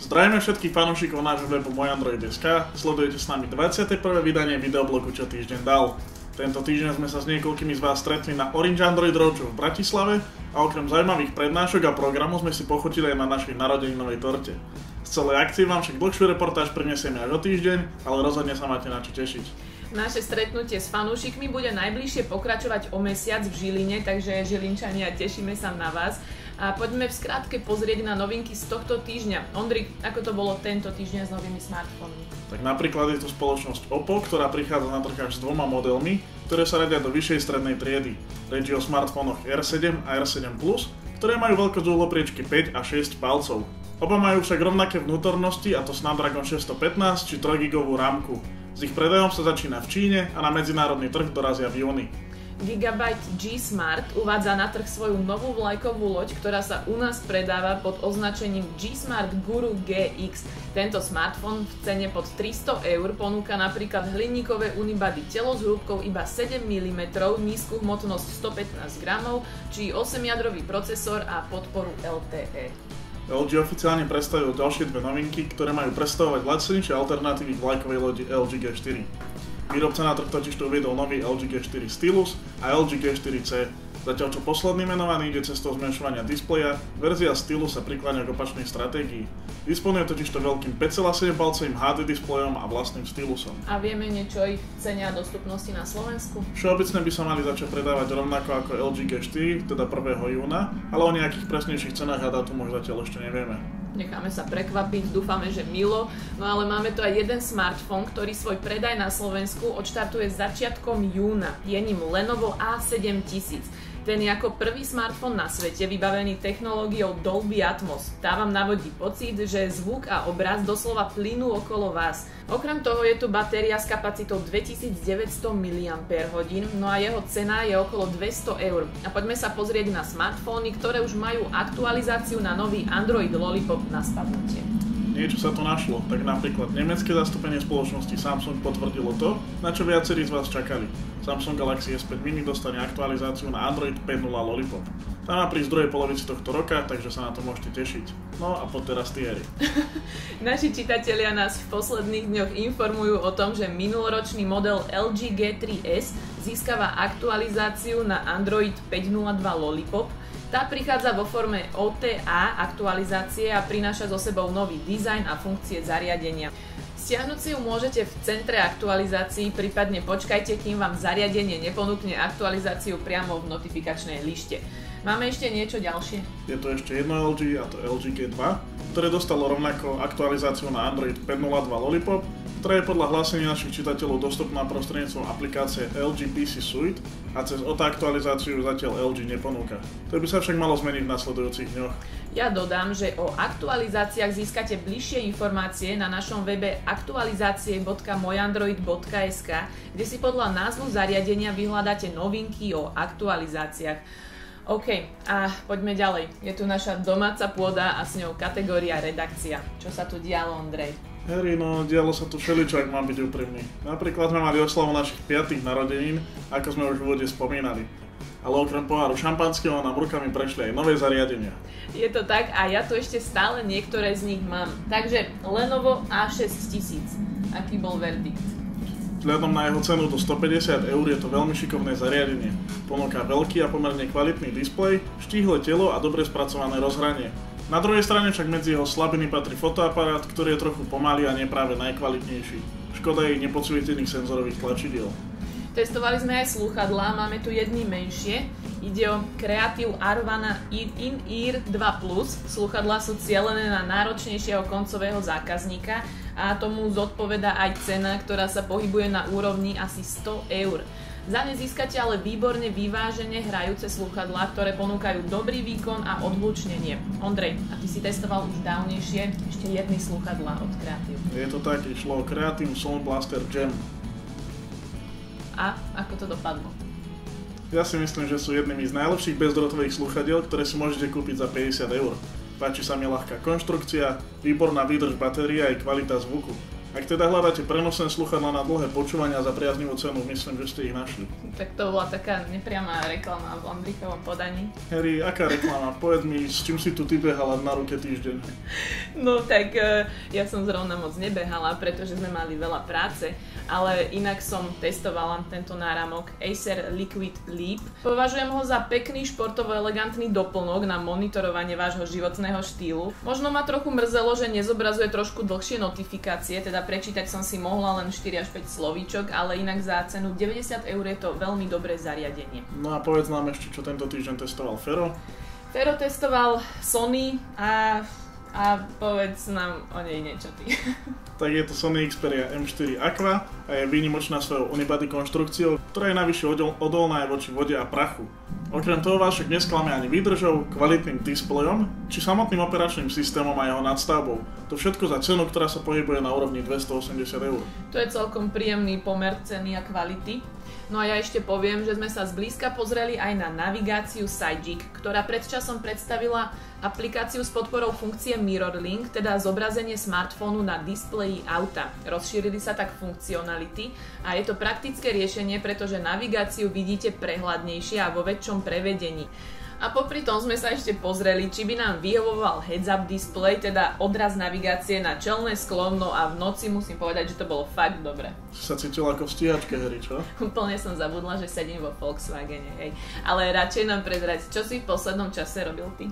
Zdravíme všetkých fanúšikov nášho webu mojandroid.sk, sledujete s nami 21. vydanie videoblogu Čo týždeň dal. Tento týždeň sme sa s niekoľkými z vás stretli na Orange Android Roadshow v Bratislave a okrem zaujímavých prednášok a programov sme si pochutili aj na našej narodeninovej torte. Z celej akcie vám však dlhšiu reportáž prinesieme až o týždeň, ale rozhodne sa máte na čo tešiť. Naše stretnutie s fanúšikmi bude najbližšie pokračovať o mesiac v Žiline, takže Žilinčania, tešíme sa na vás. A poďme v skratke pozrieť na novinky z tohto týždňa. Ondrik, ako to bolo tento týždeň s novými smartfónmi? Tak napríklad je to spoločnosť Oppo, ktorá prichádza na trh až s dvoma modelmi, ktoré sa radia do vyššej strednej triedy. Reč je o smartfónoch R7 a R7 Plus, ktoré majú veľkosť uhlopriečky 5 a 6 palcov. Oba majú však rovnaké vnútornosti, a to Snapdragon 615 či 3 GB rámku. S ich predajom sa začína v Číne a na medzinárodný trh dorazia v júni. Gigabyte G-Smart uvádza na trh svoju novú vlajkovú loď, ktorá sa u nás predáva pod označením G-Smart Guru GX. Tento smartfón v cene pod 300 € ponúka napríklad hliníkové unibody telo s hĺbkou iba 7 mm, nízku hmotnosť 115 g, či 8-jadrový procesor a podporu LTE. LG oficiálne predstavil ďalšie dve novinky, ktoré majú predstavovať lacnejšie alternatívy k vlajkovej lodi LG G4. Výrobca na trh totižto uviedol nový LG G4 Stylus a LG G4C. Zatiaľ čo posledný menovaný ide cestou zmenšovania displeja, verzia Stylus sa prikláňa k opačnej stratégii. Disponuje totižto veľkým 5,7 palcovým HD displejom a vlastným stylusom. A vieme niečo o ich cene a dostupnosti na Slovensku? Všeobecne by sa mali začať predávať rovnako ako LG G4, teda 1. júna, ale o nejakých presnejších cenách a dátumoch zatiaľ ešte nevieme. Necháme sa prekvapiť, dúfame, že milo. No ale máme tu aj jeden smartfón, ktorý svoj predaj na Slovensku odštartuje začiatkom júna. Je ním Lenovo A7000. Ten je ako prvý smartfón na svete vybavený technológiou Dolby Atmos. Tá vám navodí pocit, že zvuk a obraz doslova plynú okolo vás. Okrem toho je tu batéria s kapacitou 2900 mAh, no a jeho cena je okolo 200 €. A poďme sa pozrieť na smartfóny, ktoré už majú aktualizáciu na nový Android Lollipop na spadnutie. Niečo sa tu našlo, tak napríklad nemecké zastúpenie spoločnosti Samsung potvrdilo to, na čo viacerí z vás čakali. Samsung Galaxy S5 mini dostane aktualizáciu na Android 5.0 Lollipop. Tá má prísť v druhej polovici tohto roka, takže sa na to môžete tešiť. No a poď teraz tieri. Naši čitatelia nás v posledných dňoch informujú o tom, že minuloročný model LG G3S získava aktualizáciu na Android 5.02 Lollipop. Tá prichádza vo forme OTA aktualizácie a prináša so sebou nový dizajn a funkcie zariadenia. Stiahnuť si ju môžete v centre aktualizácií, prípadne počkajte, kým vám zariadenie neponúkne aktualizáciu priamo v notifikačnej lište. Máme ešte niečo ďalšie? Je to ešte jedno LG, a to LG G2, ktoré dostalo rovnako aktualizáciu na Android 5.02 Lollipop, ktorá je podľa hlásení našich čitateľov dostupná prostredníctvom aplikácie LG PC Suite a cez OTA aktualizáciu zatiaľ LG neponúka. To by sa však malo zmeniť v nasledujúcich dňoch. Ja dodám, že o aktualizáciách získate bližšie informácie na našom webe aktualizácie.mojandroid.sk, kde si podľa názvu zariadenia vyhľadáte novinky o aktualizáciách. OK, a poďme ďalej. Je tu naša domáca pôda a s ňou kategória redakcia. Čo sa tu dialo, Ondrej? Harry, no dialo sa tu všeličo, ak mám byť úprimný. Napríklad sme mali oslavu našich 5. narodenín, ako sme už v úvode spomínali. Ale okrem poháru šampanského nám rukami prešli aj nové zariadenia. Je to tak a ja tu ešte stále niektoré z nich mám. Takže Lenovo A6000. Aký bol verdikt? Vzhľadom na jeho cenu do 150 € je to veľmi šikovné zariadenie. Ponúka veľký a pomerne kvalitný displej, štíhle telo a dobre spracované rozhranie. Na druhej strane však medzi jeho slabiny patrí fotoaparát, ktorý je trochu pomalý a nie práve najkvalitnejší. Škoda je nepodsvietených senzorových tlačidiel. Testovali sme aj slúchadlá, máme tu jedny menšie. Ide o Creative Arvana In-Ear 2 Plus. Slúchadlá sú cielené na náročnejšieho koncového zákazníka a tomu zodpovedá aj cena, ktorá sa pohybuje na úrovni asi 100 €. Za ne získate ale výborne vyvážene hrajúce slúchadlá, ktoré ponúkajú dobrý výkon a odhlučnenie. Ondrej, a ty si testoval už dávnejšie ešte jedny slúchadlá od Creative. Je to tak, išlo o Creative Sound Blaster Jam. A ako to dopadlo? Ja si myslím, že sú jednými z najlepších bezdrôtových slúchadiel, ktoré si môžete kúpiť za 50 €. Páči sa mi ľahká konštrukcia, výborná výdrž batérie aj kvalita zvuku. Ak teda hľadáte prenosné sluchadlá na dlhé počúvania za priaznivú cenu, myslím, že ste ich našli. Tak to bola taká nepriama reklama v Landrichovom podaní. Harry, aká reklama? Povedz mi, s čím si tu ty behala na ruke týždeň? No tak ja som zrovna moc nebehala, pretože sme mali veľa práce, ale inak som testovala tento náramok Acer Liquid Leap. Považujem ho za pekný športovo-elegantný doplnok na monitorovanie vášho životného štýlu. Možno ma trochu mrzelo, že nezobrazuje trošku dlhšie notifikácie, teda prečítať som si mohla len 4 až 5 slovíčok, ale inak za cenu 90 € je to veľmi dobré zariadenie. No a povedz nám ešte, čo tento týždeň testoval Fero. Fero testoval Sony a povedz nám o nej niečo ty. Tak je to Sony Xperia M4 Aqua a je výnimočná svojou unibody konštrukciou, ktorá je navyše odolná aj voči vode a prachu. Okrem toho vás však nesklame ani výdržou, kvalitným displejom, či samotným operačným systémom a jeho nadstavbou. To všetko za cenu, ktorá sa pohybuje na úrovni 280 €. To je celkom príjemný pomer ceny a kvality. No a ja ešte poviem, že sme sa zblízka pozreli aj na navigáciu Sygic, ktorá pred časom predstavila aplikáciu s podporou funkcie MirrorLink, teda zobrazenie smartfónu na displeji auta. Rozšírili sa tak funkcionality a je to praktické riešenie, pretože navigáciu vidíte prehľadnejšie a vo väčšom prevedení. A popri tom sme sa ešte pozreli, či by nám vyhovoval heads-up display, teda odraz navigácie na čelné sklo, no a v noci musím povedať, že to bolo fakt dobre. Si sa cítila ako v stíhačke, Harry, čo? Úplne som zabudla, že sedím vo Volkswagene, hej. Ale radšej nám prezrať, čo si v poslednom čase robil ty?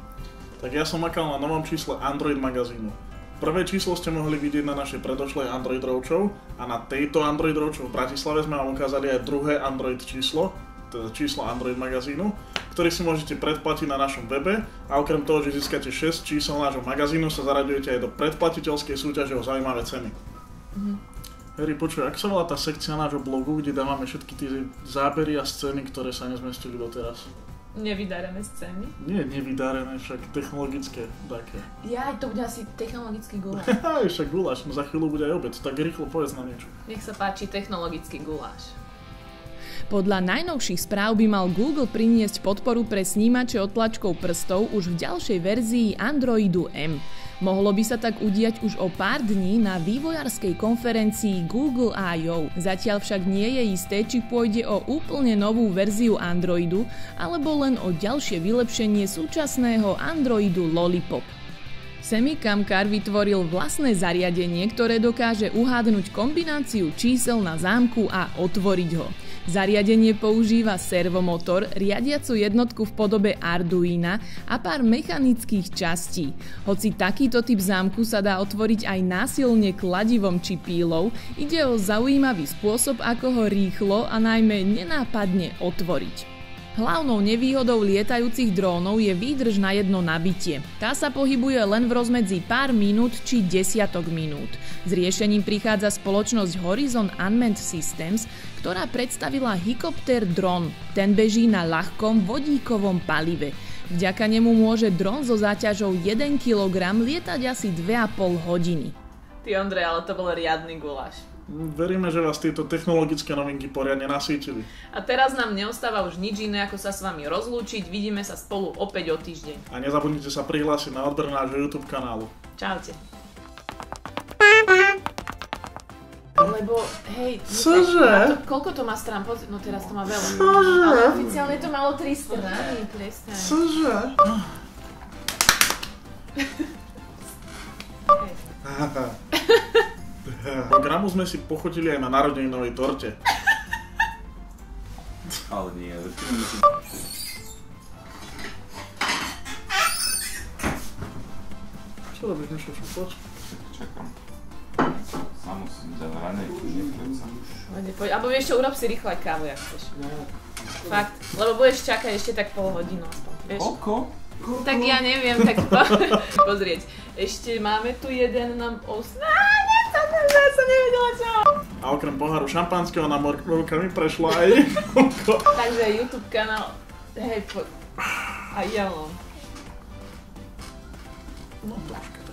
Tak ja som makal na novom čísle Android magazínu. Prvé číslo ste mohli vidieť na našej predošlej Android Roadshow a na tejto Android Roadshow v Bratislave sme vám ukázali aj druhé Android číslo, teda číslo Android magazínu, ktorý si môžete predplatiť na našom webe a okrem toho, že získate 6 čísel nášho magazínu, sa zaraďujete aj do predplatiteľskej súťaže o zaujímavé ceny. Harry, počuj, ako sa volá tá sekcia nášho blogu, kde dávame všetky tie zábery a scény, ktoré sa nezmestili doteraz? Nevydarené scény? Nie, nevydarené, však technologické, také. Ja, to bude asi technologický guláš. Však guláš, no za chvíľu bude aj obed, tak rýchlo povedz nám niečo. Nech sa páči, technologický guláš. Podľa najnovších správ by mal Google priniesť podporu pre snímače odtlačkov prstov už v ďalšej verzii Androidu M. Mohlo by sa tak udiať už o pár dní na vývojárskej konferencii Google I/O. Zatiaľ však nie je isté, či pôjde o úplne novú verziu Androidu, alebo len o ďalšie vylepšenie súčasného Androidu Lollipop. Semikamkar vytvoril vlastné zariadenie, ktoré dokáže uhádnuť kombináciu čísel na zámku a otvoriť ho. Zariadenie používa servomotor, riadiacu jednotku v podobe Arduina a pár mechanických častí. Hoci takýto typ zámku sa dá otvoriť aj násilne kladivom či pílou, ide o zaujímavý spôsob, ako ho rýchlo a najmä nenápadne otvoriť. Hlavnou nevýhodou lietajúcich drónov je výdrž na jedno nabitie. Tá sa pohybuje len v rozmedzi pár minút či desiatok minút. S riešením prichádza spoločnosť Horizon Unmanned Systems, ktorá predstavila Hikopter dron. Ten beží na ľahkom vodíkovom palive. Vďaka nemu môže dron so záťažou 1 kg lietať asi 2,5 hodiny. Ty, Ondrej, ale to bol riadny guláš. Veríme, že vás tieto technologické novinky poriadne nasýtili. A teraz nám neostáva už nič iné, ako sa s vami rozlúčiť. Vidíme sa spolu opäť o týždeň. A nezabudnite sa prihlásiť na odber nášho YouTube kanálu. Čaute. Lebo, hej, Cože? koľko to má strán? No teraz to má veľa. Cože? Ale oficiálne to malo 3 strany, prestaň. Cože? Programu sme si pochotili aj na narodeninovej torte. Ale nie, Čo robíš, Mišo, poď? čakám. Sa musím dať raňajky, nepredsa. Alebo vieš čo, urob si rýchlo aj kávu, jak chceš. Fakt, lebo budeš čakať ešte tak pol hodinu aspoň, vieš? Koľko? Tak ja neviem, tak pozrieť. Ešte máme tu jeden nám ja som nevedela čo. A okrem poháru šampanského nám rukami prešlo aj Takže YouTube kanál, hej, a ja mám. No troška.